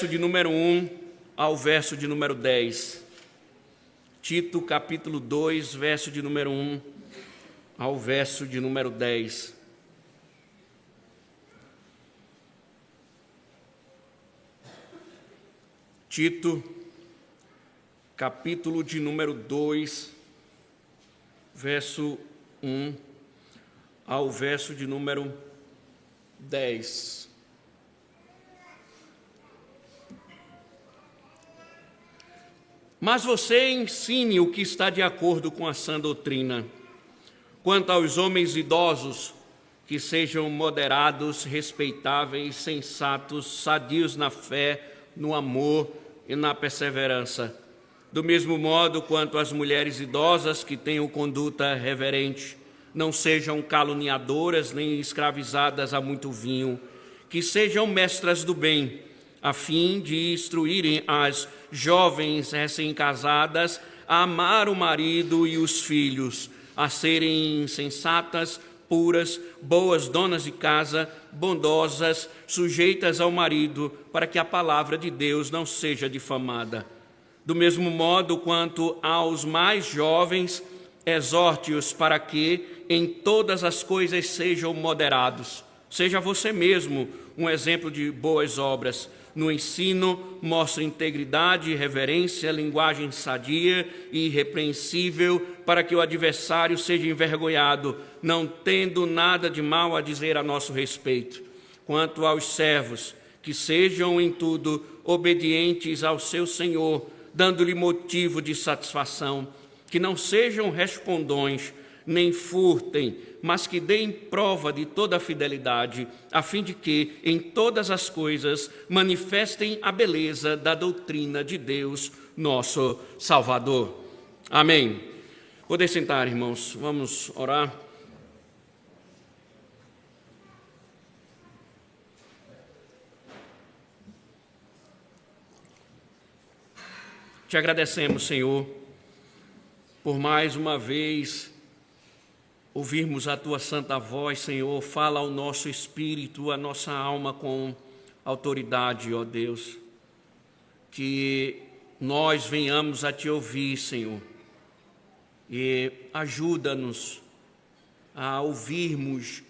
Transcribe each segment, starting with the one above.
De número 1 ao verso de número 10. Tito, capítulo 2, verso de número 1 ao verso de número 10. Tito, capítulo de número 2, verso 1 ao verso de número 10. Mas você ensine o que está de acordo com a sã doutrina. Quanto aos homens idosos, que sejam moderados, respeitáveis, sensatos, sadios na fé, no amor e na perseverança. Do mesmo modo, quanto às mulheres idosas, que tenham conduta reverente, não sejam caluniadoras nem escravizadas a muito vinho, que sejam mestras do bem, a fim de instruírem as jovens recém-casadas a amar o marido e os filhos, a serem sensatas, puras, boas donas de casa, bondosas, sujeitas ao marido, para que a palavra de Deus não seja difamada. Do mesmo modo, quanto aos mais jovens, exorte-os para que em todas as coisas sejam moderados. Seja você mesmo um exemplo de boas obras. No ensino, mostre integridade, reverência, linguagem sadia e irrepreensível, para que o adversário seja envergonhado, não tendo nada de mal a dizer a nosso respeito. Quanto aos servos, que sejam em tudo obedientes ao seu Senhor, dando-lhe motivo de satisfação, que não sejam respondões, nem furtem, mas que deem prova de toda a fidelidade, a fim de que, em todas as coisas, manifestem a beleza da doutrina de Deus, nosso Salvador. Amém. Podem sentar, irmãos, vamos orar. Te agradecemos, Senhor, por mais uma vez ouvirmos a Tua santa voz, Senhor. Fala ao nosso espírito, à nossa alma com autoridade, ó Deus. Que nós venhamos a Te ouvir, Senhor, e ajuda-nos a ouvirmos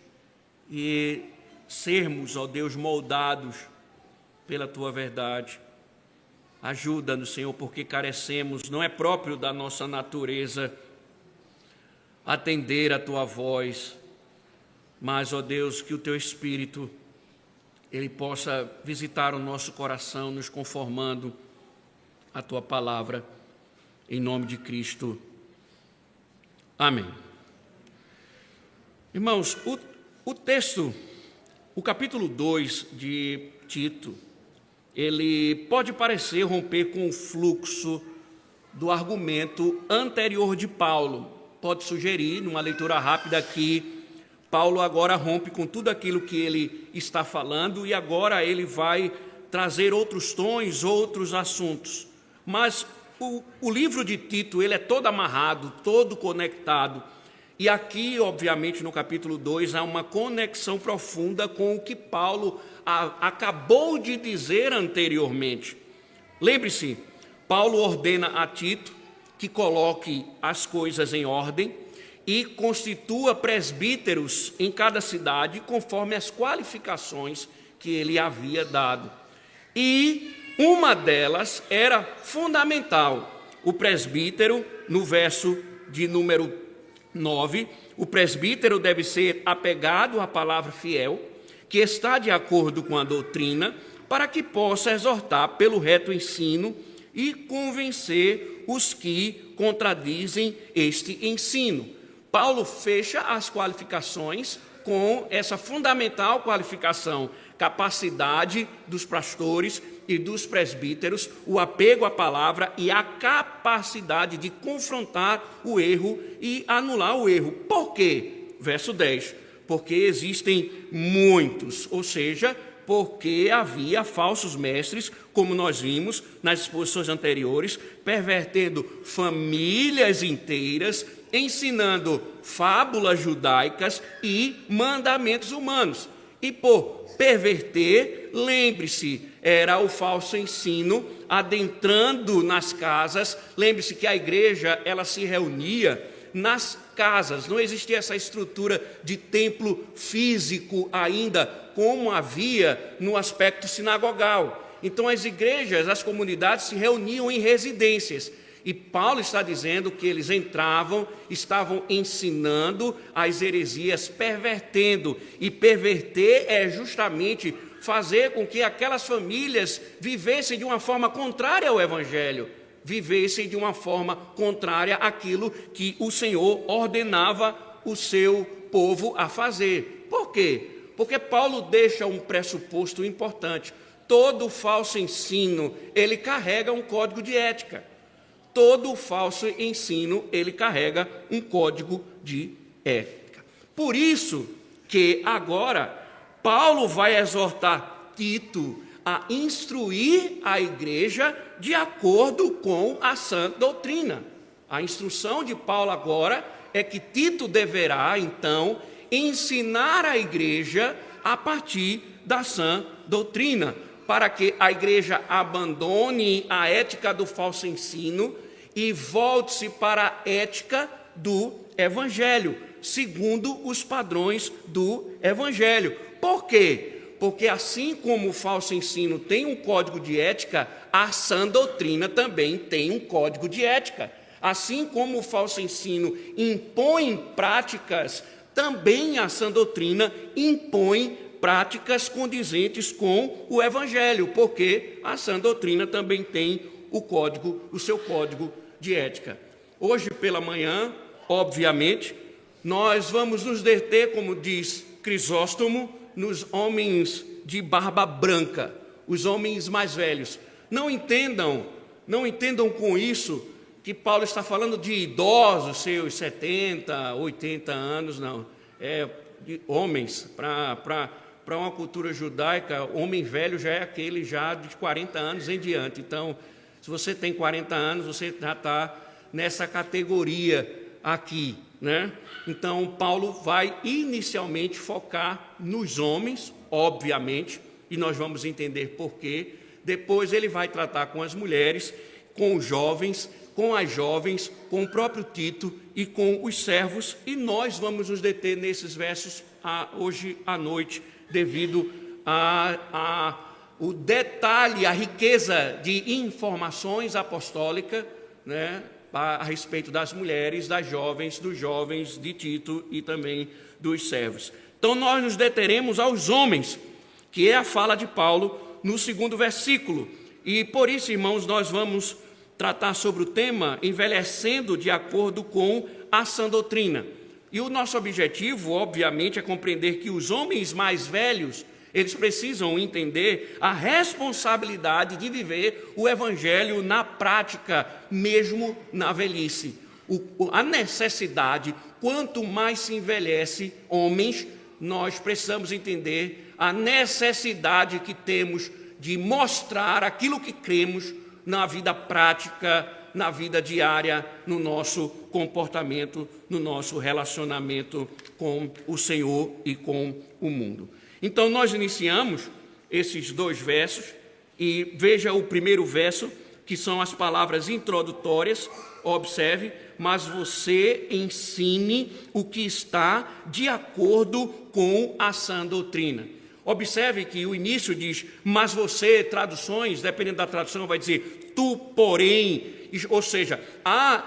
e sermos, ó Deus, moldados pela Tua verdade. Ajuda-nos, Senhor, porque carecemos, não é próprio da nossa natureza atender a Tua voz, mas, ó Deus, que o Teu Espírito, Ele possa visitar o nosso coração, nos conformando à Tua palavra, em nome de Cristo. Amém. Irmãos, o texto, o capítulo 2 de Tito, ele pode parecer romper com o fluxo do argumento anterior de Paulo. Pode sugerir, numa leitura rápida, que Paulo agora rompe com tudo aquilo que ele está falando e agora ele vai trazer outros tons, outros assuntos. Mas o livro de Tito, ele é todo amarrado, todo conectado. E aqui, obviamente, no capítulo 2, há uma conexão profunda com o que Paulo acabou de dizer anteriormente. Lembre-se, Paulo ordena a Tito que coloque as coisas em ordem e constitua presbíteros em cada cidade, conforme as qualificações que ele havia dado. E uma delas era fundamental. O presbítero, no verso de número 9, o presbítero deve ser apegado à palavra fiel, que está de acordo com a doutrina, para que possa exortar pelo reto ensino e convencer os que contradizem este ensino. Paulo fecha as qualificações com essa fundamental qualificação: capacidade dos pastores e dos presbíteros, o apego à palavra e a capacidade de confrontar o erro e anular o erro. Por quê? Verso 10. Porque existem muitos, ou seja, porque havia falsos mestres, como nós vimos nas exposições anteriores, pervertendo famílias inteiras, ensinando fábulas judaicas e mandamentos humanos. E por perverter, lembre-se, era o falso ensino adentrando nas casas. Lembre-se que a igreja, ela se reunia nas casas, não existia essa estrutura de templo físico ainda, como havia no aspecto sinagogal. Então as igrejas, as comunidades se reuniam em residências, e Paulo está dizendo que eles entravam, estavam ensinando as heresias, pervertendo, e perverter é justamente fazer com que aquelas famílias vivessem de uma forma contrária ao evangelho, vivessem de uma forma contrária àquilo que o Senhor ordenava o seu povo a fazer. Por quê? Porque Paulo deixa um pressuposto importante. Todo falso ensino, ele carrega um código de ética. Todo falso ensino, ele carrega um código de ética. Por isso que agora Paulo vai exortar Tito a instruir a igreja de acordo com a sã doutrina. A instrução de Paulo agora é que Tito deverá, então, ensinar a igreja a partir da sã doutrina, para que a igreja abandone a ética do falso ensino e volte-se para a ética do evangelho, segundo os padrões do evangelho. Por quê? Porque assim como o falso ensino tem um código de ética, a sã doutrina também tem um código de ética. Assim como o falso ensino impõe práticas, também a sã doutrina impõe práticas condizentes com o evangelho, porque a sã doutrina também tem o seu código de ética. Hoje pela manhã, obviamente, nós vamos nos deter, como diz Crisóstomo, nos homens de barba branca, os homens mais velhos. Não entendam com isso que Paulo está falando de idosos, seus 70, 80 anos, não. É de homens, para uma cultura judaica, homem velho já é aquele já de 40 anos em diante. Então, se você tem 40 anos, você já está nessa categoria aqui, né? Então, Paulo vai inicialmente focar nos homens, obviamente, e nós vamos entender por quê. Depois ele vai tratar com as mulheres, com os jovens, com as jovens, com o próprio Tito e com os servos, e nós vamos nos deter nesses versos hoje à noite, devido o detalhe, a riqueza de informações apostólicas, né, a respeito das mulheres, das jovens, dos jovens, de Tito e também dos servos. Então nós nos deteremos aos homens, que é a fala de Paulo no segundo versículo. E por isso, irmãos, nós vamos tratar sobre o tema envelhecendo de acordo com a sã doutrina. E o nosso objetivo, obviamente, é compreender que os homens mais velhos, eles precisam entender a responsabilidade de viver o evangelho na prática, mesmo na velhice. A necessidade, quanto mais se envelhece homens, nós precisamos entender a necessidade que temos de mostrar aquilo que cremos na vida prática, na vida diária, no nosso comportamento, no nosso relacionamento com o Senhor e com o mundo. Então, nós iniciamos esses dois versos, e veja o primeiro verso, que são as palavras introdutórias. Observe: mas você ensine o que está de acordo com a sã doutrina. Observe que o início diz, mas você, traduções, dependendo da tradução, vai dizer, tu, porém, ou seja,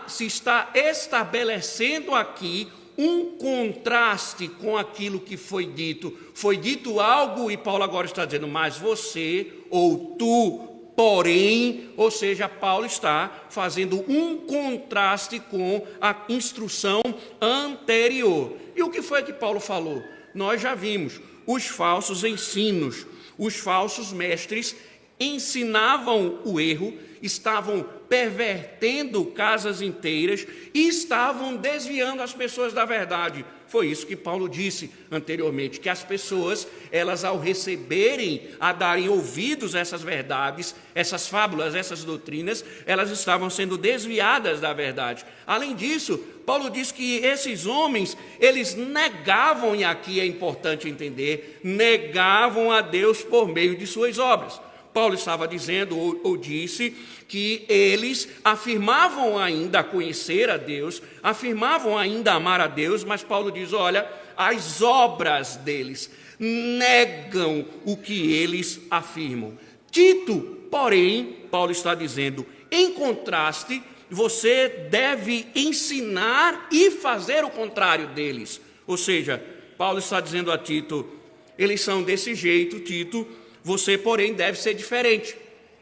se está estabelecendo aqui um contraste com aquilo que foi dito. Foi dito algo e Paulo agora está dizendo, mas você, ou tu, porém, ou seja, Paulo está fazendo um contraste com a instrução anterior. E o que foi que Paulo falou? Nós já vimos, os falsos ensinos, os falsos mestres ensinavam o erro, estavam pervertendo casas inteiras e estavam desviando as pessoas da verdade, Foi isso que Paulo disse anteriormente, que as pessoas, elas ao receberem, a darem ouvidos a essas verdades, essas fábulas, essas doutrinas, elas estavam sendo desviadas da verdade. Além disso, Paulo diz que esses homens, eles negavam, e aqui é importante entender, negavam a Deus por meio de suas obras. Paulo estava dizendo, ou disse, que eles afirmavam ainda conhecer a Deus, afirmavam ainda amar a Deus, mas Paulo diz, olha, as obras deles negam o que eles afirmam. Tito, porém, Paulo está dizendo, em contraste, você deve ensinar e fazer o contrário deles. Ou seja, Paulo está dizendo a Tito, eles são desse jeito, Tito, você, porém, deve ser diferente.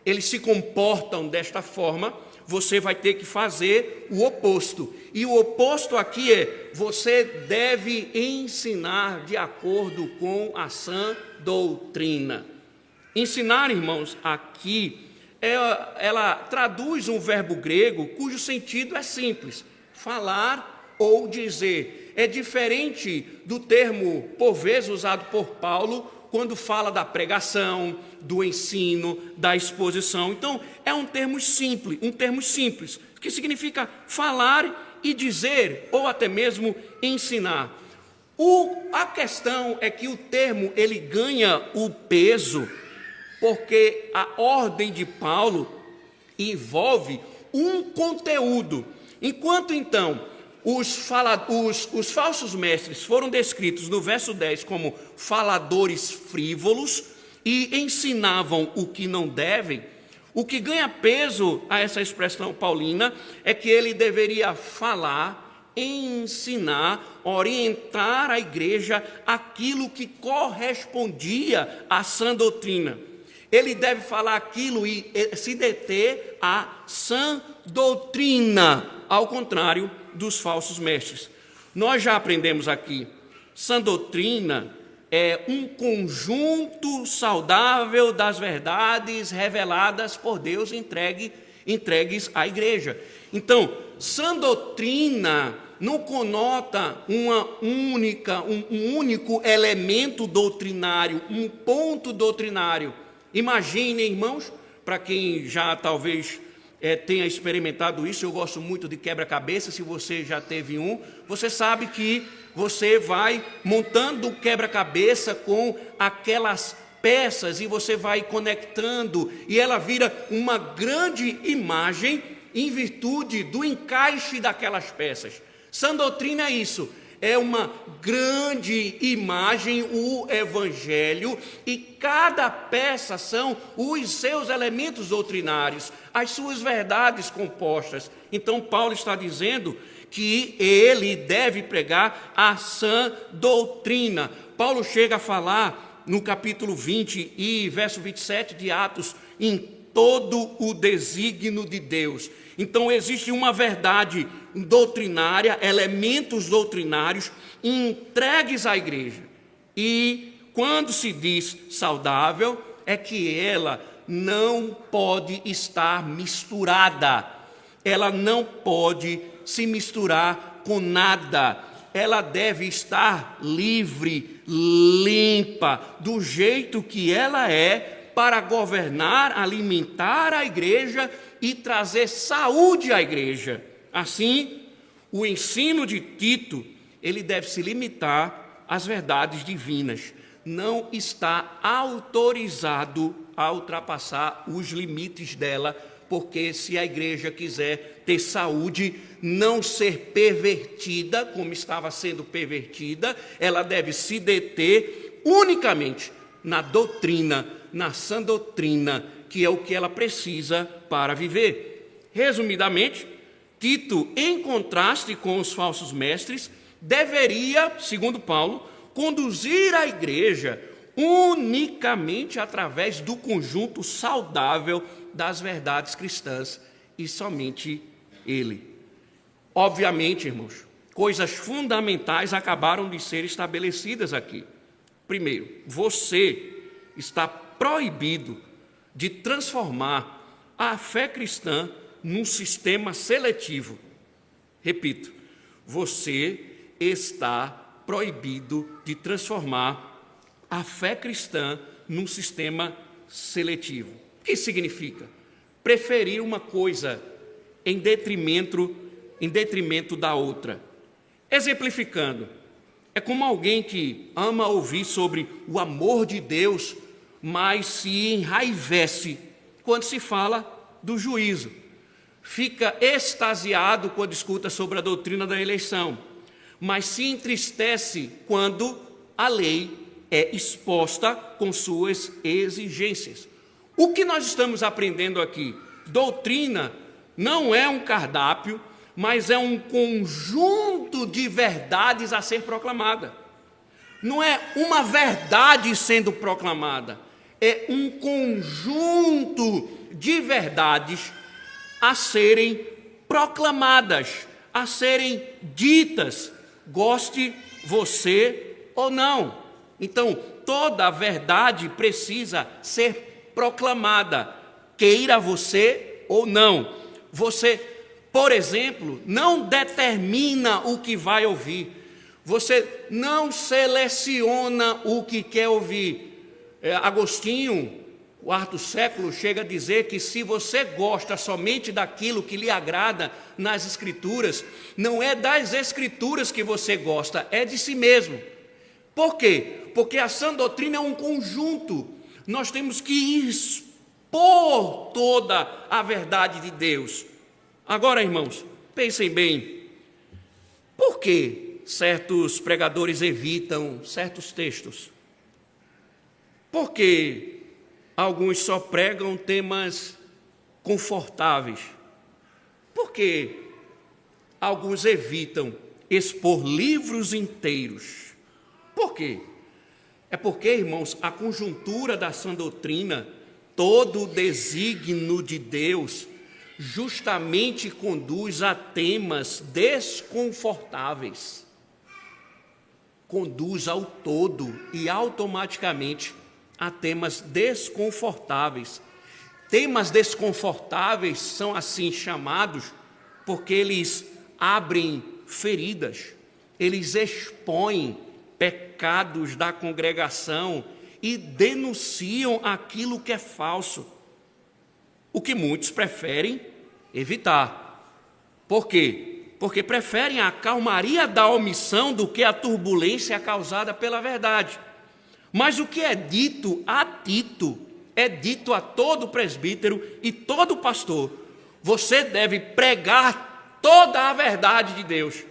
Eles se comportam desta forma, você vai ter que fazer o oposto. E o oposto aqui é, você deve ensinar de acordo com a sã doutrina. Ensinar, irmãos, aqui, ela traduz um verbo grego cujo sentido é simples, falar ou dizer. É diferente do termo, por vezes, usado por Paulo, quando fala da pregação, do ensino, da exposição. Então, é um termo simples, que significa falar e dizer, ou até mesmo ensinar. A questão é que o termo, ele ganha o peso, porque a ordem de Paulo envolve um conteúdo. Enquanto, então, os falsos mestres foram descritos no verso 10 como faladores frívolos e ensinavam o que não devem, o que ganha peso a essa expressão paulina é que ele deveria falar, ensinar, orientar a igreja aquilo que correspondia à sã doutrina. Ele deve falar aquilo e se deter à sã doutrina, ao contrário dos falsos mestres. Nós já aprendemos aqui, sã doutrina é um conjunto saudável das verdades reveladas por Deus entregues à igreja. Então, sã doutrina não conota um único elemento doutrinário, um ponto doutrinário. Imaginem, irmãos, para quem já talvez tenha experimentado isso, eu gosto muito de quebra-cabeça, se você já teve um, você sabe que você vai montando o quebra-cabeça com aquelas peças e você vai conectando e ela vira uma grande imagem em virtude do encaixe daquelas peças. Sã doutrina é isso, é uma grande imagem, o Evangelho, e cada peça são os seus elementos doutrinários, as suas verdades compostas. Então Paulo está dizendo que ele deve pregar a sã doutrina. Paulo chega a falar no capítulo 20 e verso 27 de Atos, em todo o desígnio de Deus. Então existe uma verdade doutrinária, elementos doutrinários entregues à igreja. E quando se diz saudável, é que ela não pode estar misturada. Ela não pode se misturar com nada. Ela deve estar livre, limpa, do jeito que ela é, para governar, alimentar a igreja e trazer saúde à igreja. Assim, o ensino de Tito, ele deve se limitar às verdades divinas. Não está autorizado a ultrapassar os limites dela, porque se a igreja quiser ter saúde, não ser pervertida, como estava sendo pervertida, ela deve se deter unicamente na doutrina, na sã doutrina, que é o que ela precisa para viver. Resumidamente, Tito, em contraste com os falsos mestres, deveria, segundo Paulo, conduzir a igreja unicamente através do conjunto saudável das verdades cristãs e somente ele. Obviamente, irmãos, coisas fundamentais acabaram de ser estabelecidas aqui. Primeiro, você está proibido de transformar a fé cristã num sistema seletivo. Repito, você está proibido de transformar a fé cristã num sistema seletivo. O que significa? Preferir uma coisa em detrimento da outra. Exemplificando, é como alguém que ama ouvir sobre o amor de Deus, mas se enraivece quando se fala do juízo. Fica extasiado quando escuta sobre a doutrina da eleição, mas se entristece quando a lei é exposta com suas exigências. O que nós estamos aprendendo aqui? Doutrina não é um cardápio, mas é um conjunto de verdades a ser proclamada. Não é uma verdade sendo proclamada, é um conjunto de verdades a serem proclamadas, a serem ditas, goste você ou não. Então, toda a verdade precisa ser proclamada, queira você ou não. Você, por exemplo, não determina o que vai ouvir. Você não seleciona o que quer ouvir. Agostinho, quarto século, chega a dizer que se você gosta somente daquilo que lhe agrada nas Escrituras, não é das Escrituras que você gosta, é de si mesmo. Por quê? Porque a sã doutrina é um conjunto. Nós temos que expor toda a verdade de Deus. Agora, irmãos, pensem bem. Por que certos pregadores evitam certos textos? Por que alguns só pregam temas confortáveis? Por que alguns evitam expor livros inteiros? Por quê? É porque, irmãos, a conjuntura da sã doutrina, todo o desígnio de Deus, justamente conduz a temas desconfortáveis. Conduz ao todo e automaticamente a temas desconfortáveis. Temas desconfortáveis são assim chamados porque eles abrem feridas, eles expõem pecados da congregação e denunciam aquilo que é falso, o que muitos preferem evitar. Por quê? Porque preferem a calmaria da omissão do que a turbulência causada pela verdade. Mas o que é dito a Tito, é dito a todo presbítero e todo pastor. Você deve pregar toda a verdade de Deus.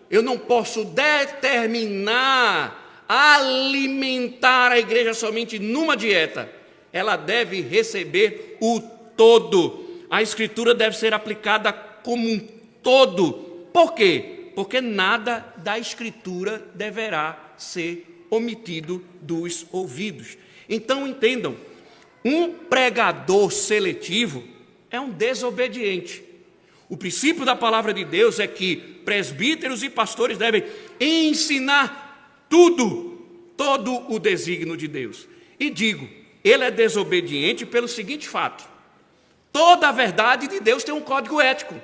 Eu não posso determinar, alimentar a igreja somente numa dieta. Ela deve receber o todo. A Escritura deve ser aplicada como um todo. Por quê? Porque nada da Escritura deverá ser omitido dos ouvidos. Então entendam, um pregador seletivo é um desobediente. O princípio da palavra de Deus é que presbíteros e pastores devem ensinar todo o desígnio de Deus. E digo, ele é desobediente pelo seguinte fato: toda a verdade de Deus tem um código ético.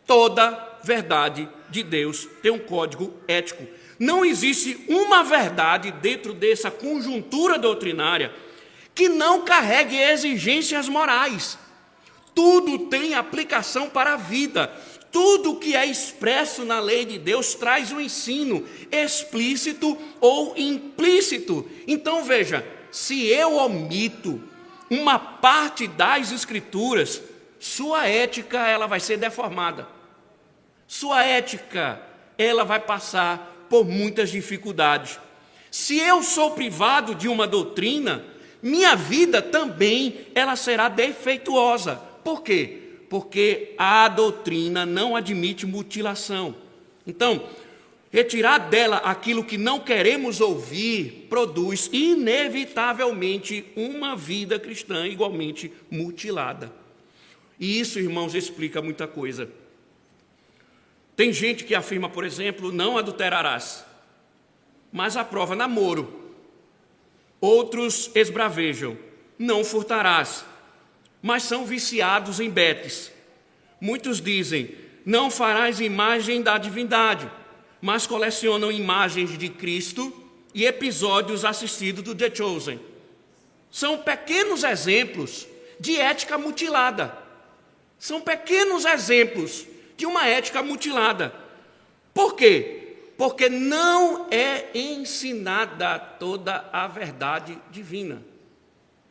Toda verdade de Deus tem um código ético. Não existe uma verdade dentro dessa conjuntura doutrinária que não carregue exigências morais. Tudo tem aplicação para a vida. Tudo que é expresso na lei de Deus traz um ensino explícito ou implícito. Então veja, se eu omito uma parte das Escrituras, sua ética ela vai ser deformada. Sua ética ela vai passar por muitas dificuldades. Se eu sou privado de uma doutrina, minha vida também ela será defeituosa. Por quê? Porque a doutrina não admite mutilação. Então, retirar dela aquilo que não queremos ouvir produz inevitavelmente uma vida cristã igualmente mutilada. E isso, irmãos, explica muita coisa. Tem gente que afirma, por exemplo, não adulterarás, mas aprova namoro. Outros esbravejam, não furtarás, mas são viciados em betes. Muitos dizem, não farás imagem da divindade, mas colecionam imagens de Cristo e episódios assistidos do The Chosen. São pequenos exemplos de ética mutilada. São pequenos exemplos de uma ética mutilada. Por quê? Porque não é ensinada toda a verdade divina.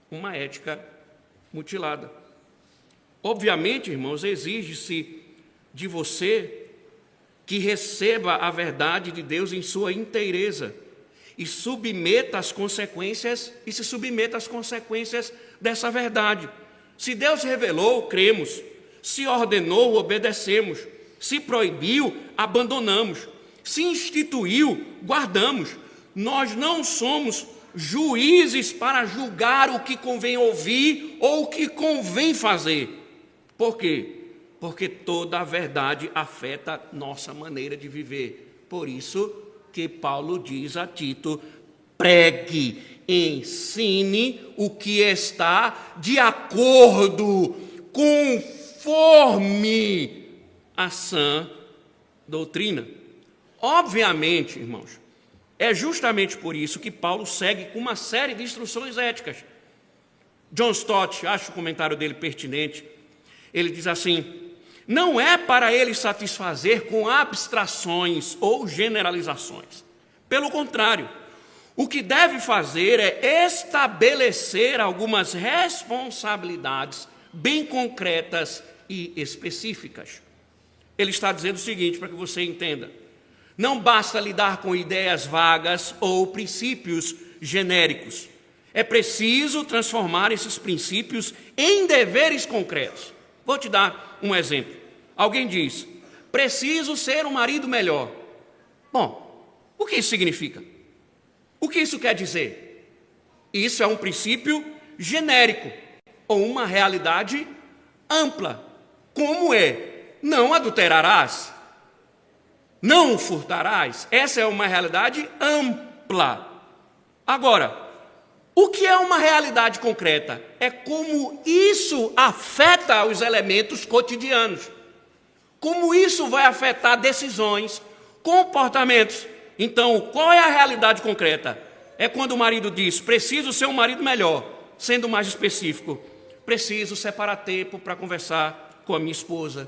Uma ética mutilada. Obviamente, irmãos, exige-se de você que receba a verdade de Deus em sua inteireza e submeta as consequências e se submeta às consequências dessa verdade. Se Deus revelou, cremos. Se ordenou, obedecemos. Se proibiu, abandonamos. Se instituiu, guardamos. Nós não somos juízes para julgar o que convém ouvir ou o que convém fazer. Por quê? Porque toda a verdade afeta nossa maneira de viver. Por isso que Paulo diz a Tito: pregue, ensine o que está de acordo, conforme a sã doutrina. Obviamente, irmãos, é justamente por isso que Paulo segue com uma série de instruções éticas. John Stott, acho o comentário dele pertinente, ele diz assim: não é para ele satisfazer com abstrações ou generalizações. Pelo contrário, o que deve fazer é estabelecer algumas responsabilidades bem concretas e específicas. Ele está dizendo o seguinte, para que você entenda: não basta lidar com ideias vagas ou princípios genéricos. É preciso transformar esses princípios em deveres concretos. Vou te dar um exemplo. Alguém diz: preciso ser um marido melhor. Bom, o que isso significa? O que isso quer dizer? Isso é um princípio genérico ou uma realidade ampla. Como é? Não adulterarás, não furtarás. Essa é uma realidade ampla. Agora, o que é uma realidade concreta? É como isso afeta os elementos cotidianos. Como isso vai afetar decisões, comportamentos. Então, qual é a realidade concreta? É quando o marido diz: preciso ser um marido melhor. Sendo mais específico, preciso separar tempo para conversar com a minha esposa.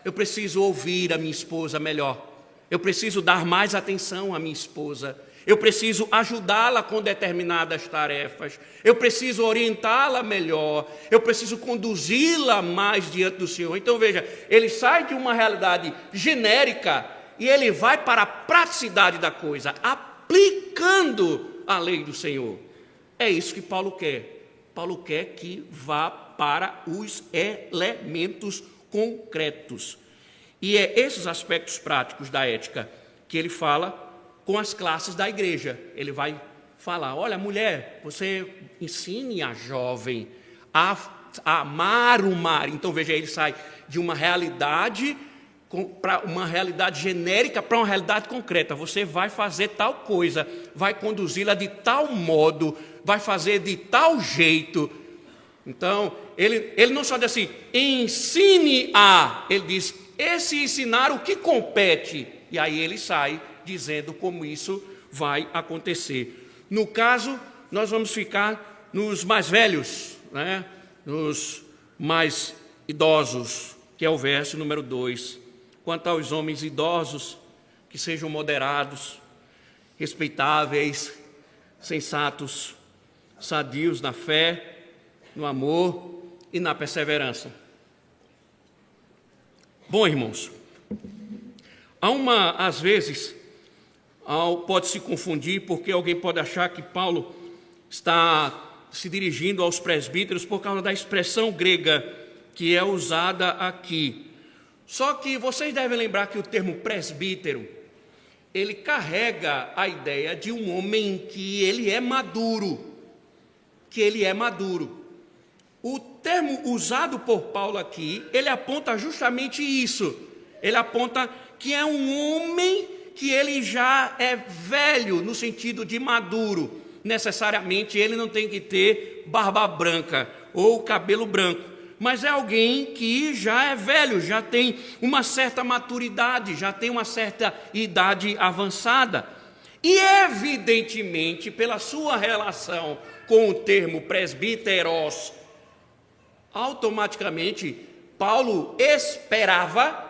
Eu preciso ouvir a minha esposa melhor. Eu preciso dar mais atenção à minha esposa. Eu preciso ajudá-la com determinadas tarefas. Eu preciso orientá-la melhor. Eu preciso conduzi-la mais diante do Senhor. Então, veja, ele sai de uma realidade genérica e ele vai para a praticidade da coisa, aplicando a lei do Senhor. É isso que Paulo quer. Paulo quer que vá para os elementos concretos. E é esses aspectos práticos da ética que ele fala com as classes da igreja. Ele vai falar: olha, mulher, você ensine a jovem a amar o mar. Então, veja, ele sai de uma realidade para uma realidade genérica para uma realidade concreta. Você vai fazer tal coisa, vai conduzi-la de tal modo, vai fazer de tal jeito. Então, ele não só diz assim: ensine a, ele diz: esse ensinar o que compete. E aí ele sai dizendo como isso vai acontecer. No caso, nós vamos ficar nos mais velhos, né? Nos mais idosos, que é o verso número 2. Quanto aos homens idosos, que sejam moderados, respeitáveis, sensatos, sadios na fé, no amor e na perseverança. Bom, irmãos, às vezes, pode se confundir, porque alguém pode achar que Paulo está se dirigindo aos presbíteros por causa da expressão grega que é usada aqui. Só que vocês devem lembrar que o termo presbítero, ele carrega a ideia de um homem que ele é maduro, O termo usado por Paulo aqui, ele aponta justamente isso. Ele aponta que é um homem que ele já é velho, no sentido de maduro. Necessariamente ele não tem que ter barba branca ou cabelo branco, mas é alguém que já é velho, já tem uma certa maturidade, já tem uma certa idade avançada. E, evidentemente, pela sua relação com o termo presbíteros, automaticamente, Paulo esperava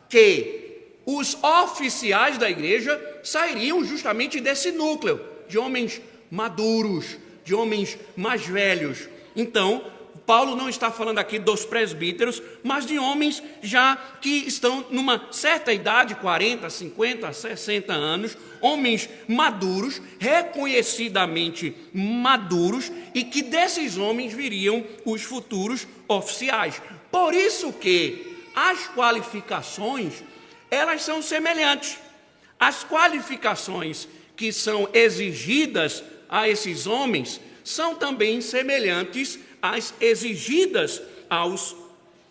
que os oficiais da igreja sairiam justamente desse núcleo, de homens maduros, de homens mais velhos. Então, Paulo não está falando aqui dos presbíteros, mas de homens já que estão numa certa idade, 40, 50, 60 anos, homens maduros, reconhecidamente maduros, e que desses homens viriam os futuros oficiais. Por isso que as qualificações, elas são semelhantes. As qualificações que são exigidas a esses homens são também semelhantes às exigidas aos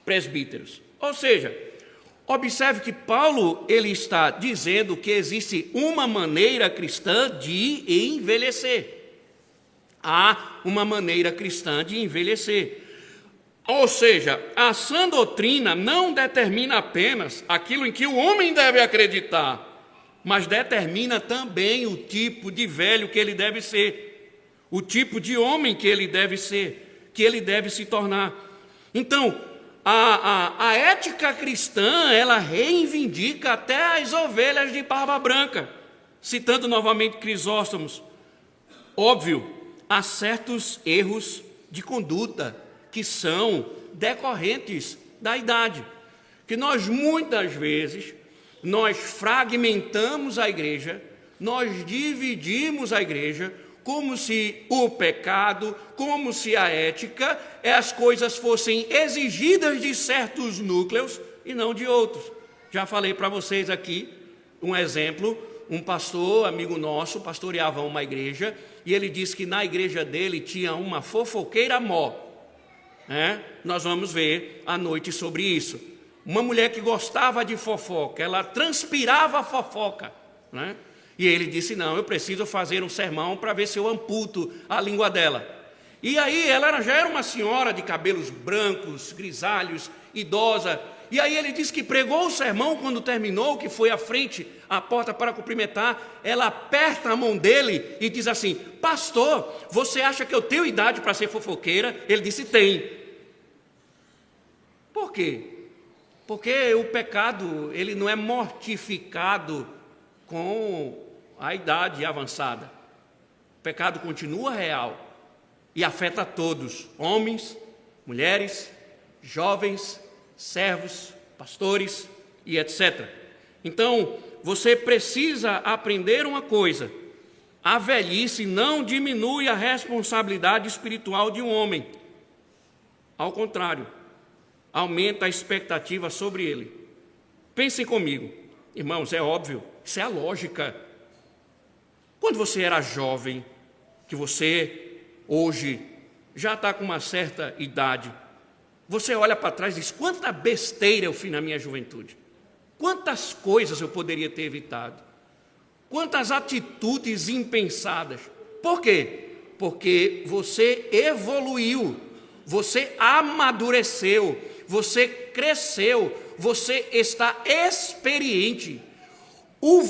presbíteros. Ou seja, observe que Paulo ele está dizendo que existe uma maneira cristã de envelhecer. Há uma maneira cristã de envelhecer. Ou seja, a sã doutrina não determina apenas aquilo em que o homem deve acreditar, mas determina também o tipo de velho que ele deve ser, o tipo de homem que ele deve ser, que ele deve se tornar. Então, a ética cristã, ela reivindica até as ovelhas de barba branca, citando novamente Crisóstomos. Óbvio, há certos erros de conduta que são decorrentes da idade, que nós muitas vezes, nós fragmentamos a igreja, nós dividimos a igreja, como se o pecado, como se a ética, as coisas fossem exigidas de certos núcleos e não de outros. Já falei para vocês aqui um exemplo, um pastor, amigo nosso, pastoreava uma igreja, e ele disse que na igreja dele tinha uma fofoqueira mó. Nós vamos ver à noite sobre isso. Uma mulher que gostava de fofoca, ela transpirava fofoca, né? E ele disse, não, eu preciso fazer um sermão para ver se eu amputo a língua dela. E aí ela já era uma senhora de cabelos brancos, grisalhos, idosa. E aí ele disse que pregou o sermão, quando terminou, que foi à frente, à porta para cumprimentar, ela aperta a mão dele e diz assim, pastor, você acha que eu tenho idade para ser fofoqueira? Ele disse, tem. Por quê? Porque o pecado, ele não é mortificado com a idade avançada. O pecado continua real e afeta todos, homens, mulheres, jovens, servos, pastores e etc. Então, você precisa aprender uma coisa: a velhice não diminui a responsabilidade espiritual de um homem. Ao contrário, aumenta a expectativa sobre ele. Pensem comigo, irmãos, é óbvio, isso é a lógica. Quando você era jovem, que você hoje já está com uma certa idade, você olha para trás e diz, quanta besteira eu fiz na minha juventude, quantas coisas eu poderia ter evitado, quantas atitudes impensadas. Por quê? Porque você evoluiu, você amadureceu, você cresceu, você está experiente.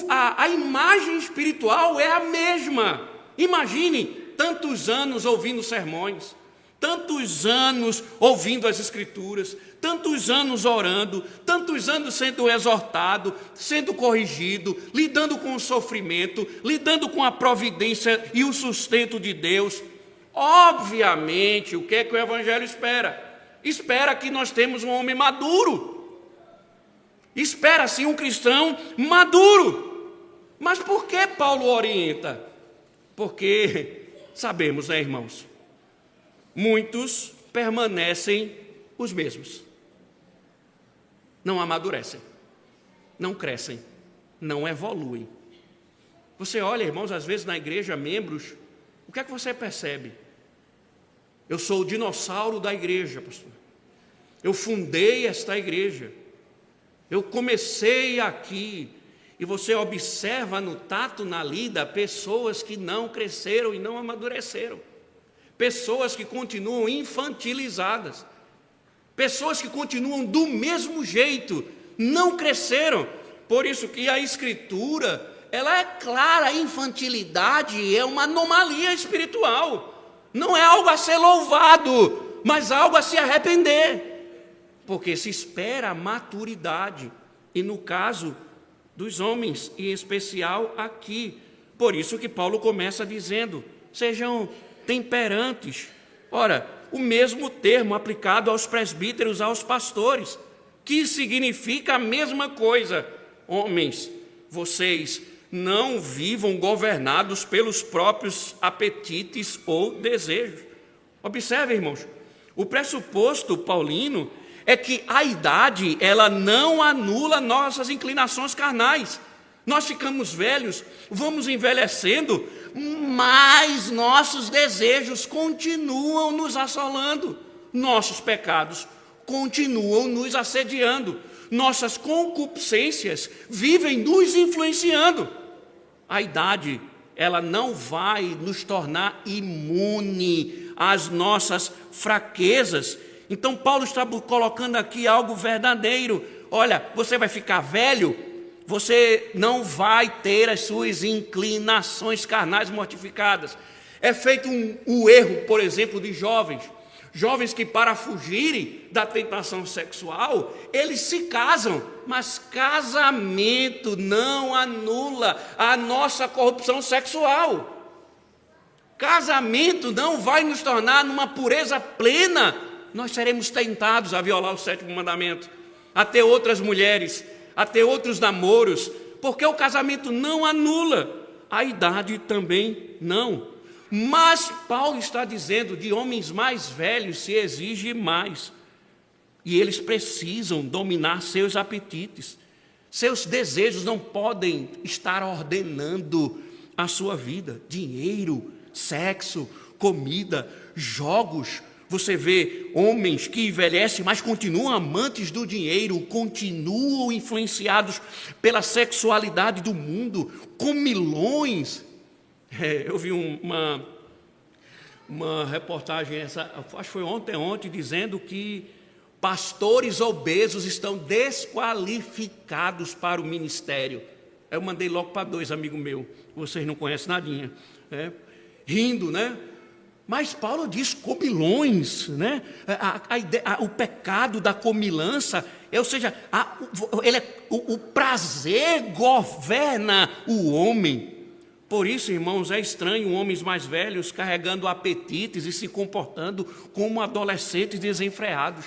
A imagem espiritual é a mesma. Imagine tantos anos ouvindo sermões, tantos anos ouvindo as Escrituras, tantos anos orando, tantos anos sendo exortado, sendo corrigido, lidando com o sofrimento, lidando com a providência e o sustento de Deus. Obviamente, o que é que o Evangelho espera? Espera que nós temos um homem maduro. Espera-se um cristão maduro. Mas por que Paulo orienta? Porque sabemos, né, irmãos? Muitos permanecem os mesmos. Não amadurecem, não crescem, não evoluem. Você olha, irmãos, às vezes na igreja, membros, o que é que você percebe? Eu sou o dinossauro da igreja, pastor. Eu fundei esta igreja. Eu comecei aqui. E você observa no tato, na lida, pessoas que não cresceram e não amadureceram. Pessoas que continuam infantilizadas. pessoas que continuam do mesmo jeito, não cresceram. Por isso que a Escritura, ela é clara, a infantilidade é uma anomalia espiritual, não é algo a ser louvado, mas algo a se arrepender, porque se espera a maturidade, e no caso dos homens, em especial aqui, por isso que Paulo começa dizendo, sejam temperantes. Ora, o mesmo termo aplicado aos presbíteros, aos pastores, que significa a mesma coisa. Homens, vocês não vivam governados pelos próprios apetites ou desejos. Observe, irmãos, o pressuposto paulino é que a idade, ela não anula nossas inclinações carnais. Nós ficamos velhos, vamos envelhecendo, mas nossos desejos continuam nos assolando, nossos pecados continuam nos assediando, nossas concupiscências vivem nos influenciando. A idade, ela não vai nos tornar imune às nossas fraquezas. Então Paulo está colocando aqui algo verdadeiro. Olha, você vai ficar velho, você não vai ter as suas inclinações carnais mortificadas. É feito um erro, por exemplo, de jovens que para fugirem da tentação sexual, eles se casam, mas casamento não anula a nossa corrupção sexual. Casamento não vai nos tornar numa pureza plena. Nós seremos tentados a violar o 7º mandamento, a ter outras mulheres, a ter outros namoros, porque o casamento não anula, a idade também não. Mas Paulo está dizendo, de homens mais velhos se exige mais, e eles precisam dominar seus apetites, seus desejos não podem estar ordenando a sua vida. Dinheiro, sexo, comida, jogos. Você vê homens que envelhecem, mas continuam amantes do dinheiro, continuam influenciados pela sexualidade do mundo, comilões. Eu vi uma reportagem, acho que foi ontem, dizendo que pastores obesos estão desqualificados para o ministério. Eu mandei logo para 2 amigos meus, vocês não conhecem nadinha, rindo, né? Mas Paulo diz comilões, né? O pecado da comilança, ou seja, o prazer governa o homem. Por isso, irmãos, é estranho homens mais velhos carregando apetites e se comportando como adolescentes desenfreados.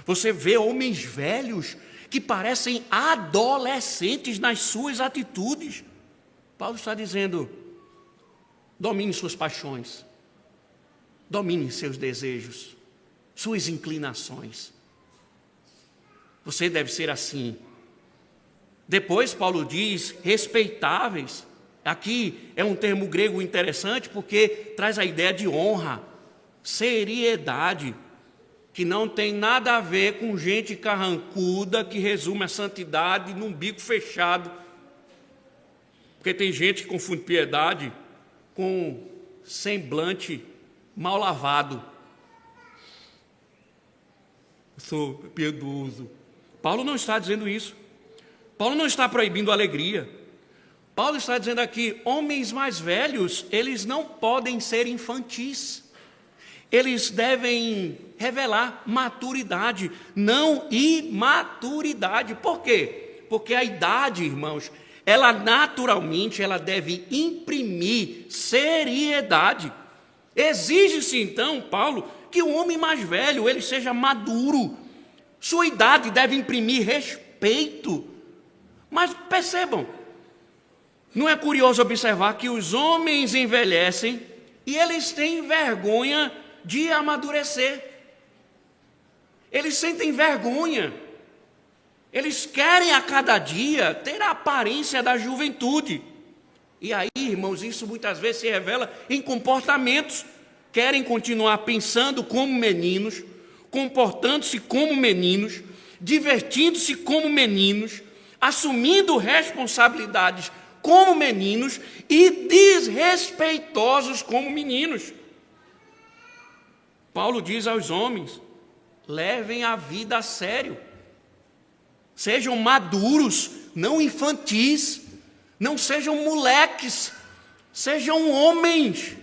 Você vê homens velhos que parecem adolescentes nas suas atitudes. Paulo está dizendo, domine suas paixões, domine seus desejos, suas inclinações. Você deve ser assim. Depois Paulo diz, respeitáveis. Aqui é um termo grego interessante porque traz a ideia de honra, seriedade, que não tem nada a ver com gente carrancuda que resume a santidade num bico fechado. Porque tem gente que confunde piedade com semblante mal lavado. Eu sou piedoso. Paulo não está dizendo isso. Paulo não está proibindo a alegria. Paulo está dizendo aqui, homens mais velhos, eles não podem ser infantis. Eles devem revelar maturidade, não imaturidade. Por quê? Porque a idade, irmãos, ela naturalmente deve imprimir seriedade. Exige-se então, Paulo, que o homem mais velho ele seja maduro. Sua idade deve imprimir respeito. Mas percebam, não é curioso observar que os homens envelhecem e eles têm vergonha de amadurecer. Eles sentem vergonha. Eles querem a cada dia ter a aparência da juventude. E aí, irmãos, isso muitas vezes se revela em comportamentos. Querem continuar pensando como meninos, comportando-se como meninos, divertindo-se como meninos, assumindo responsabilidades como meninos e desrespeitosos como meninos. Paulo diz aos homens, levem a vida a sério. Sejam maduros, não infantis. Não sejam moleques, sejam homens.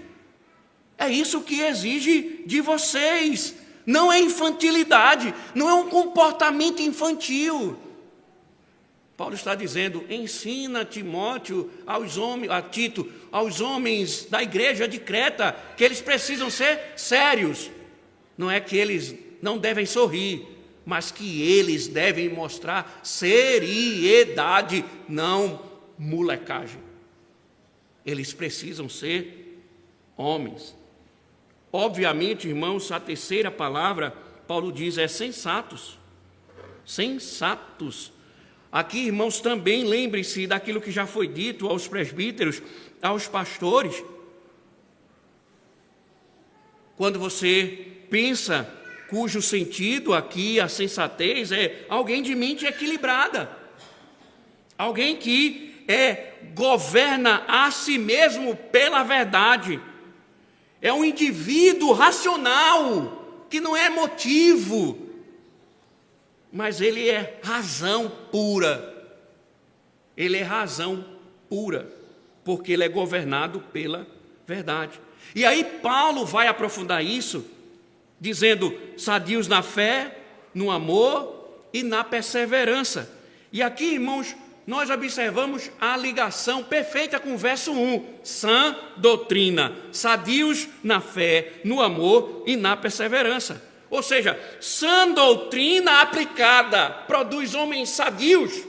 É isso que exige de vocês. Não é infantilidade, não é um comportamento infantil. Paulo está dizendo: ensina Timóteo, a Tito, aos homens da igreja de Creta, que eles precisam ser sérios. Não é que eles não devem sorrir, mas que eles devem mostrar seriedade, não molecagem. Eles precisam ser homens. Obviamente, irmãos, a terceira palavra, Paulo diz, é sensatos. Sensatos. Aqui, irmãos, também lembre-se daquilo que já foi dito aos presbíteros, aos pastores. Quando você pensa, cujo sentido aqui, a sensatez, é alguém de mente equilibrada. Alguém que governa a si mesmo pela verdade. É um indivíduo racional, que não é emotivo, mas ele é razão pura. Ele é razão pura, porque ele é governado pela verdade. E aí Paulo vai aprofundar isso, dizendo: sadios na fé, no amor e na perseverança. E aqui, irmãos, nós observamos a ligação perfeita com o verso 1. Sã doutrina, sadios na fé, no amor e na perseverança. Ou seja, sã doutrina aplicada produz homens sadios.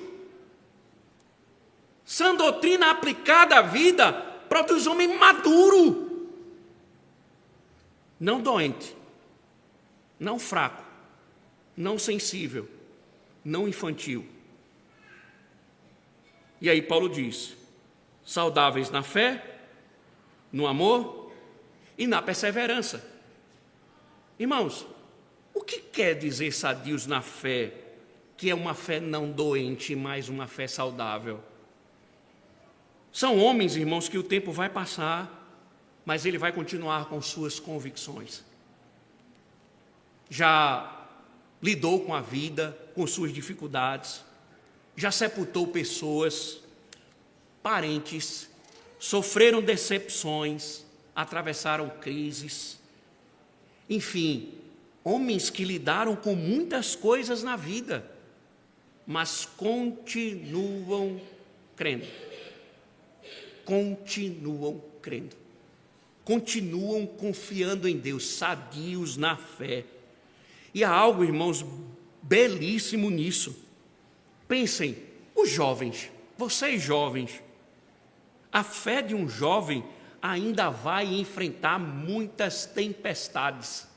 Sã doutrina aplicada à vida produz homem maduro. Não doente, não fraco, não sensível, não infantil. E aí Paulo diz: saudáveis na fé, no amor e na perseverança. Irmãos, o que quer dizer sadios na fé, que é uma fé não doente, mas uma fé saudável? São homens, irmãos, que o tempo vai passar, mas ele vai continuar com suas convicções. Já lidou com a vida, com suas dificuldades, já sepultou pessoas, parentes, sofreram decepções, atravessaram crises. Enfim, homens que lidaram com muitas coisas na vida, mas continuam crendo. Continuam crendo. Continuam confiando em Deus, sadios na fé. E há algo, irmãos, belíssimo nisso. Pensem, os jovens, vocês jovens, a fé de um jovem ainda vai enfrentar muitas tempestades.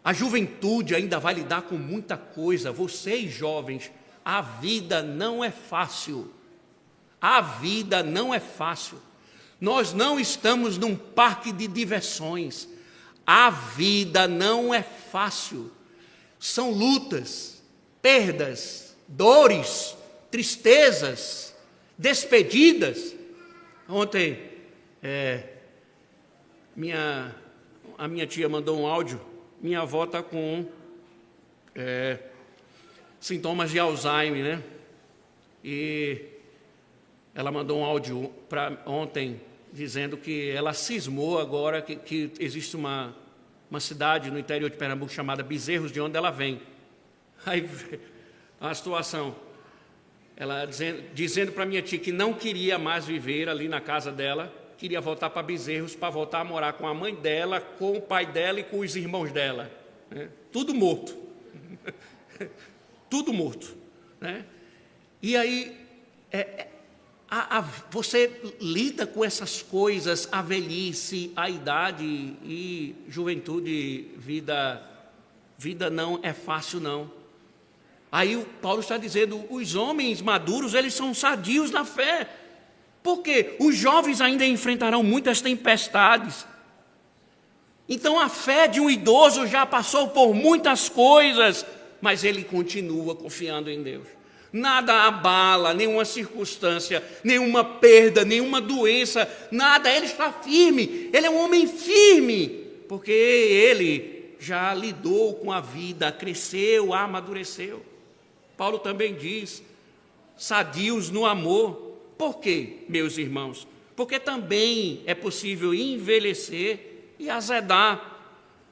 A juventude ainda vai lidar com muita coisa. Vocês jovens, a vida não é fácil. A vida não é fácil. Nós não estamos num parque de diversões. A vida não é fácil. São lutas, perdas, dores, tristezas, despedidas. Ontem, a minha tia mandou um áudio. Minha avó está com sintomas de Alzheimer, né? E ela mandou um áudio para ontem, dizendo que ela cismou agora que existe uma cidade no interior de Pernambuco chamada Bezerros, de onde ela vem. Aí a situação, ela dizendo para minha tia que não queria mais viver ali na casa dela, queria voltar para Bezerros, para voltar a morar com a mãe dela, com o pai dela e com os irmãos dela, né? Tudo morto. Tudo morto, né? E aí você lida com essas coisas, a velhice, a idade e juventude, vida não é fácil não. Aí o Paulo está dizendo, os homens maduros, eles são sadios na fé. Por quê? Os jovens ainda enfrentarão muitas tempestades. Então a fé de um idoso já passou por muitas coisas, mas ele continua confiando em Deus. Nada abala, nenhuma circunstância, nenhuma perda, nenhuma doença, nada, ele está firme, ele é um homem firme, porque ele já lidou com a vida, cresceu, amadureceu. Paulo também diz, sadios no amor. Por quê, meus irmãos? Porque também é possível envelhecer e azedar,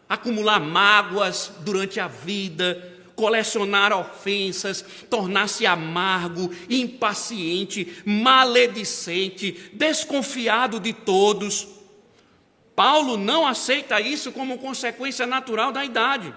acumular mágoas durante a vida, colecionar ofensas, tornar-se amargo, impaciente, maledicente, desconfiado de todos. Paulo não aceita isso como consequência natural da idade.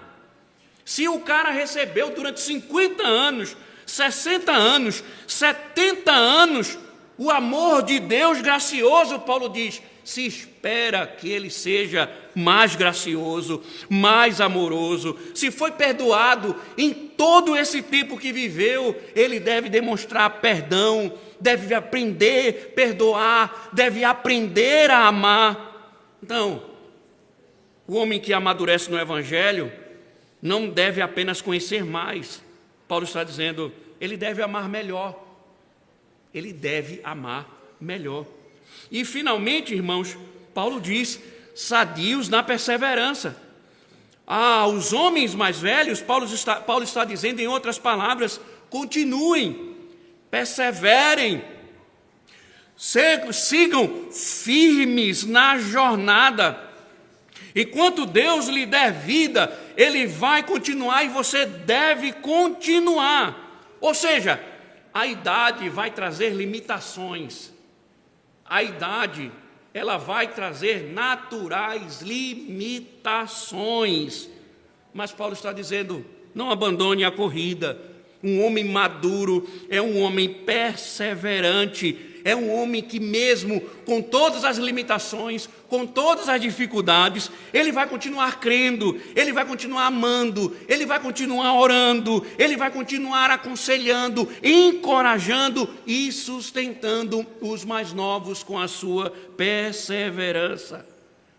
Se o cara recebeu durante 50 anos, 60 anos, 70 anos, o amor de Deus gracioso, Paulo diz, se espera que ele seja mais gracioso, mais amoroso. Se foi perdoado em todo esse tempo que viveu, ele deve demonstrar perdão, deve aprender a perdoar, deve aprender a amar. Então, o homem que amadurece no Evangelho não deve apenas conhecer mais. Paulo está dizendo, ele deve amar melhor. Ele deve amar melhor. E finalmente, irmãos, Paulo diz, sadios na perseverança. Os homens mais velhos, Paulo está dizendo em outras palavras, continuem, perseverem, sigam firmes na jornada. Enquanto Deus lhe der vida, Ele vai continuar e você deve continuar. Ou seja, a idade vai trazer limitações. A idade, ela vai trazer naturais limitações. Mas Paulo está dizendo, não abandone a corrida. Um homem maduro é um homem perseverante, é um homem que mesmo com todas as limitações, com todas as dificuldades, ele vai continuar crendo, ele vai continuar amando, ele vai continuar orando, ele vai continuar aconselhando, encorajando e sustentando os mais novos com a sua perseverança.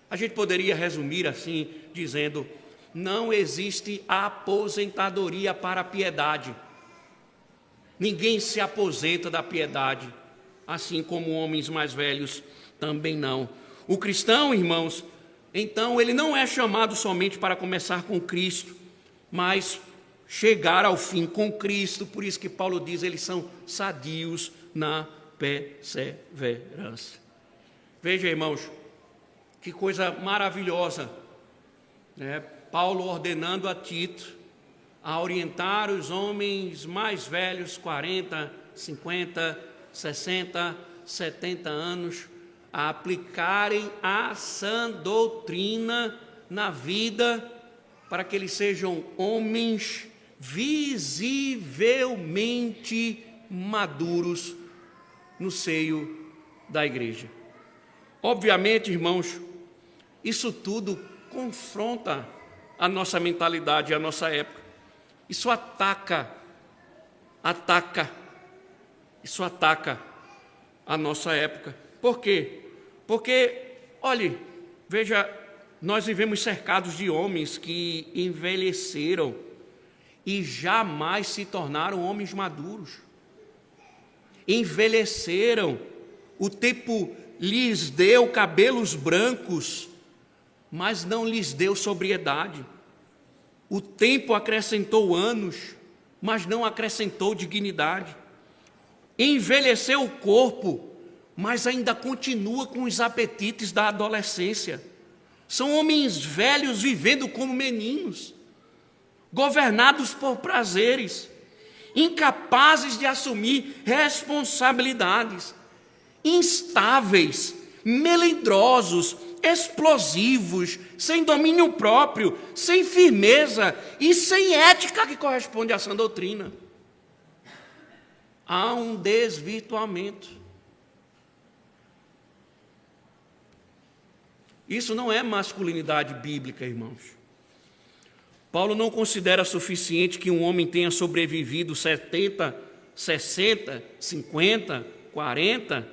A gente poderia resumir assim, dizendo, não existe aposentadoria para a piedade. Ninguém se aposenta da piedade, assim como homens mais velhos também não. O cristão, irmãos, então ele não é chamado somente para começar com Cristo, mas chegar ao fim com Cristo. Por isso que Paulo diz, eles são sadios na perseverança. Veja, irmãos, que coisa maravilhosa, né? Paulo ordenando a Tito a orientar os homens mais velhos, 40, 50, 60, 70 anos, a aplicarem a sã doutrina na vida, para que eles sejam homens visivelmente maduros no seio da igreja. Obviamente, irmãos, isso tudo confronta a nossa mentalidade, a nossa época. Isso ataca a nossa época. Por quê? Porque, olhe, veja, nós vivemos cercados de homens que envelheceram e jamais se tornaram homens maduros. Envelheceram, o tempo lhes deu cabelos brancos, mas não lhes deu sobriedade. O tempo acrescentou anos, mas não acrescentou dignidade. Envelheceu o corpo, mas ainda continua com os apetites da adolescência. São homens velhos vivendo como meninos, governados por prazeres, incapazes de assumir responsabilidades, instáveis, melindrosos, explosivos, sem domínio próprio, sem firmeza e sem ética que corresponde à sã doutrina. Há um desvirtuamento. Isso não é masculinidade bíblica, irmãos. Paulo não considera suficiente que um homem tenha sobrevivido 70, 60, 50, 40.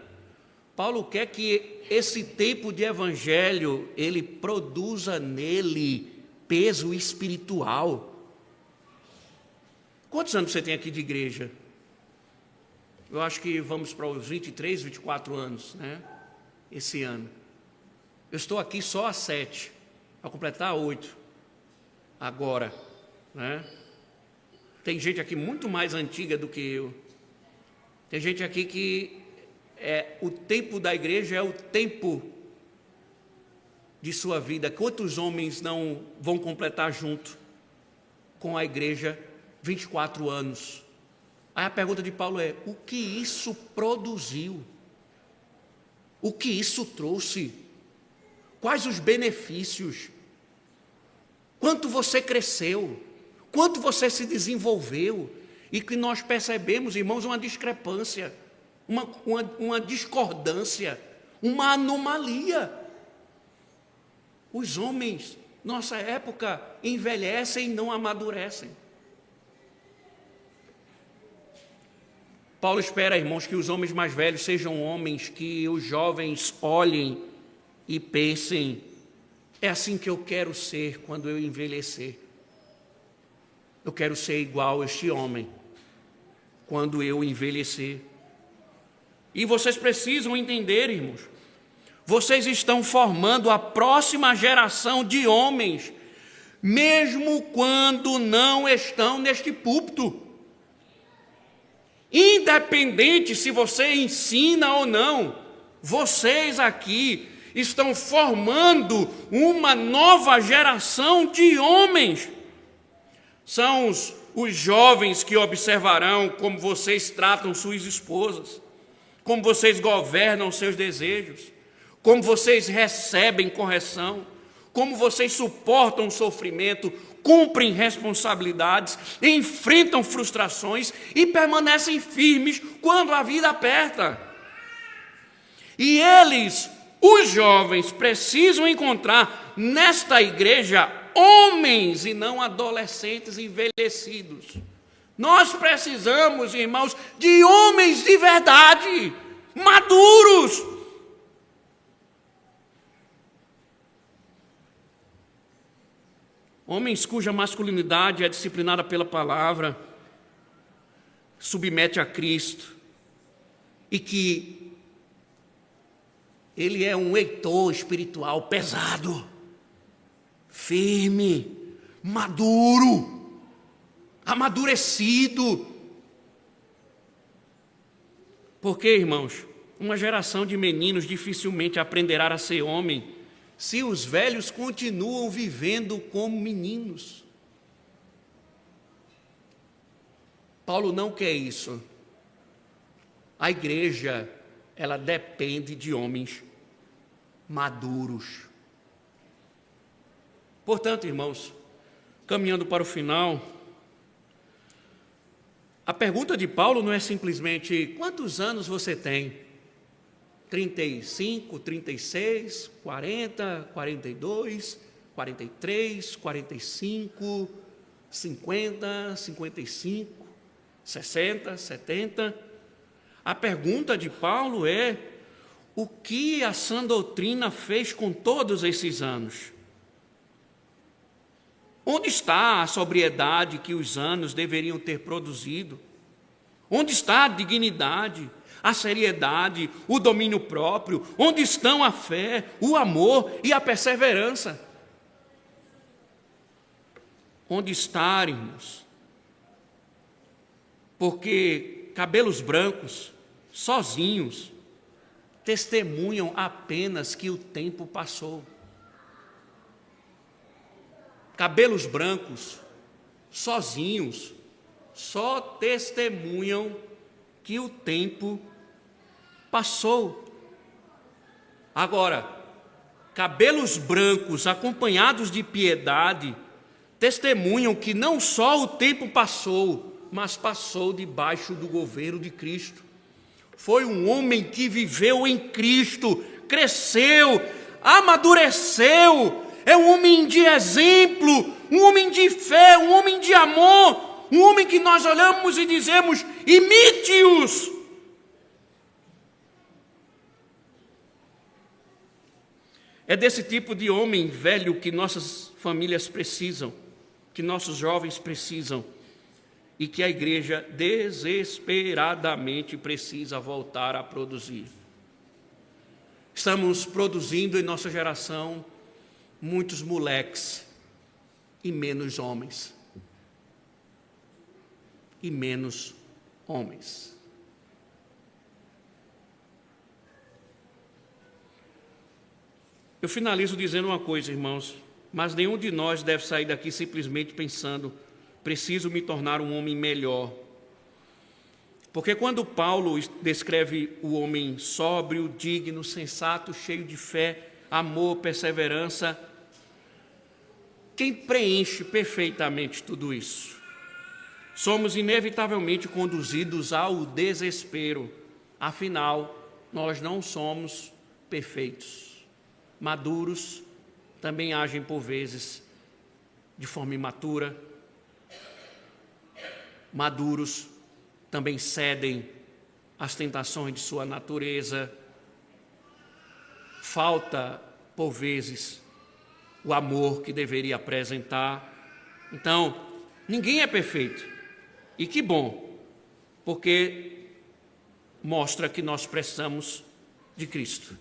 Paulo quer que esse tempo de evangelho, ele produza nele peso espiritual. Quantos anos você tem aqui de igreja? Eu acho que vamos para os 23, 24 anos, né? Esse ano. Eu estou aqui só há 7, para completar 8. agora, né? Tem gente aqui muito mais antiga do que eu. Tem gente aqui que o tempo da igreja é o tempo de sua vida. Quantos homens não vão completar junto com a igreja 24 anos? Aí a pergunta de Paulo é: o que isso produziu? O que isso trouxe? Quais os benefícios? Quanto você cresceu? Quanto você se desenvolveu? E que nós percebemos, irmãos, uma discrepância, uma discordância, uma anomalia. Os homens, nossa época, envelhecem e não amadurecem. Paulo espera, irmãos, que os homens mais velhos sejam homens que os jovens olhem e pensem: é assim que eu quero ser quando eu envelhecer. Eu quero ser igual a este homem quando eu envelhecer. E vocês precisam entender, irmãos, vocês estão formando a próxima geração de homens, mesmo quando não estão neste púlpito. Independente se você ensina ou não, vocês aqui estão formando uma nova geração de homens. São os jovens que observarão como vocês tratam suas esposas, como vocês governam seus desejos, como vocês recebem correção, como vocês suportam o sofrimento, cumprem responsabilidades, enfrentam frustrações e permanecem firmes quando a vida aperta. E eles, os jovens, precisam encontrar nesta igreja homens e não adolescentes envelhecidos. Nós precisamos, irmãos, de homens de verdade, maduros. Homens cuja masculinidade é disciplinada pela palavra, submete a Cristo, e que ele é um heitor espiritual pesado, firme, maduro, amadurecido. Porque, irmãos, uma geração de meninos dificilmente aprenderá a ser homem se os velhos continuam vivendo como meninos. Paulo não quer isso. A igreja, ela depende de homens maduros. Portanto, irmãos, caminhando para o final, a pergunta de Paulo não é simplesmente: quantos anos você tem? 35, 36, 40, 42, 43, 45, 50, 55, 60, 70. A pergunta de Paulo é: o que a sã doutrina fez com todos esses anos? Onde está a sobriedade que os anos deveriam ter produzido? Onde está a dignidade, a seriedade, o domínio próprio? Onde estão a fé, o amor e a perseverança? Onde está, irmãos? Porque cabelos brancos, sozinhos, testemunham apenas que o tempo passou. Cabelos brancos, sozinhos, só testemunham que o tempo passou. Agora, cabelos brancos acompanhados de piedade testemunham que não só o tempo passou, mas passou debaixo do governo de Cristo. Foi um homem que viveu em Cristo, cresceu, amadureceu. É um homem de exemplo, um homem de fé, um homem de amor, um homem que nós olhamos e dizemos: imite-os. É desse tipo de homem velho que nossas famílias precisam, que nossos jovens precisam, e que a igreja desesperadamente precisa voltar a produzir. Estamos produzindo em nossa geração muitos moleques e menos homens. E menos homens. Eu finalizo dizendo uma coisa, irmãos, mas nenhum de nós deve sair daqui simplesmente pensando: preciso me tornar um homem melhor. Porque quando Paulo descreve o homem sóbrio, digno, sensato, cheio de fé, amor, perseverança, quem preenche perfeitamente tudo isso? Somos inevitavelmente conduzidos ao desespero. Afinal, nós não somos perfeitos. Maduros também agem por vezes de forma imatura. Maduros também cedem às tentações de sua natureza. Falta, por vezes, o amor que deveria apresentar. Então, ninguém é perfeito. E que bom, porque mostra que nós precisamos de Cristo.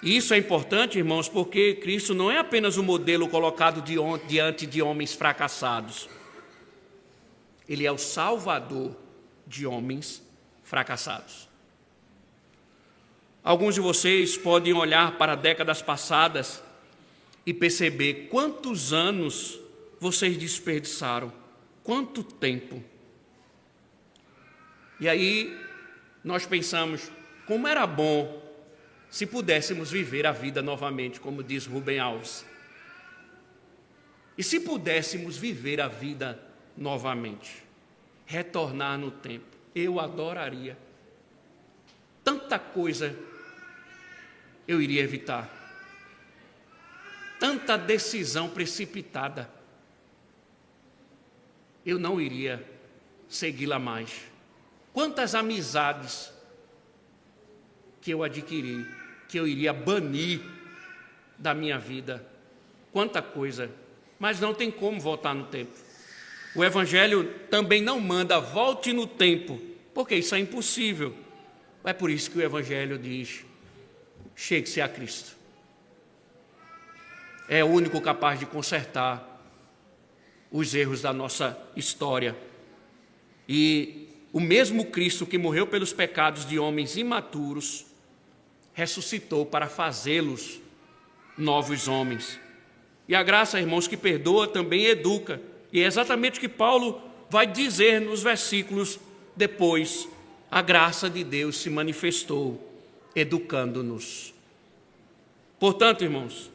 E isso é importante, irmãos, porque Cristo não é apenas um modelo colocado diante de homens fracassados. Ele é o Salvador de homens fracassados. Alguns de vocês podem olhar para décadas passadas e perceber quantos anos vocês desperdiçaram, quanto tempo. E aí nós pensamos, como era bom se pudéssemos viver a vida novamente, como diz Rubem Alves. E se pudéssemos viver a vida novamente, retornar no tempo, eu adoraria. Tanta coisa eu iria evitar, tanta decisão precipitada, eu não iria segui-la mais. Quantas amizades que eu adquiri, que eu iria banir da minha vida, quanta coisa, mas não tem como voltar no tempo. O Evangelho também não manda volte no tempo, porque isso é impossível. É por isso que o Evangelho diz: chegue-se a Cristo. É o único capaz de consertar os erros da nossa história. E o mesmo Cristo que morreu pelos pecados de homens imaturos, ressuscitou para fazê-los novos homens. E a graça, irmãos, que perdoa também educa. E é exatamente o que Paulo vai dizer nos versículos depois. A graça de Deus se manifestou, educando-nos. Portanto, irmãos,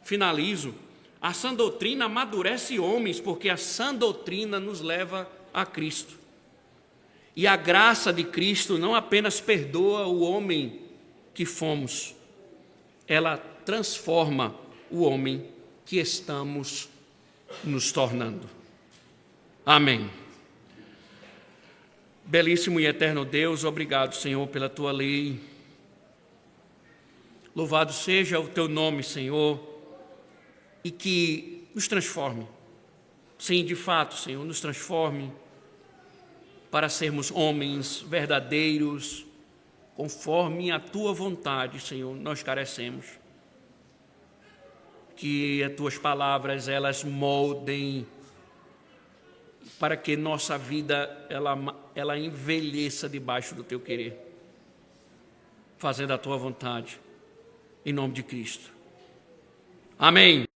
finalizo. A sã doutrina amadurece homens, porque a sã doutrina nos leva a Cristo. E a graça de Cristo não apenas perdoa o homem que fomos, ela transforma o homem que estamos nos tornando. Amém. Belíssimo e eterno Deus, obrigado, Senhor, pela Tua lei. Louvado seja o Teu nome, Senhor, e que nos transforme. Sim, de fato, Senhor, nos transforme para sermos homens verdadeiros, conforme a Tua vontade, Senhor, nós carecemos. Que as Tuas palavras, elas moldem para que nossa vida, ela envelheça debaixo do Teu querer, fazendo a Tua vontade, em nome de Cristo. Amém.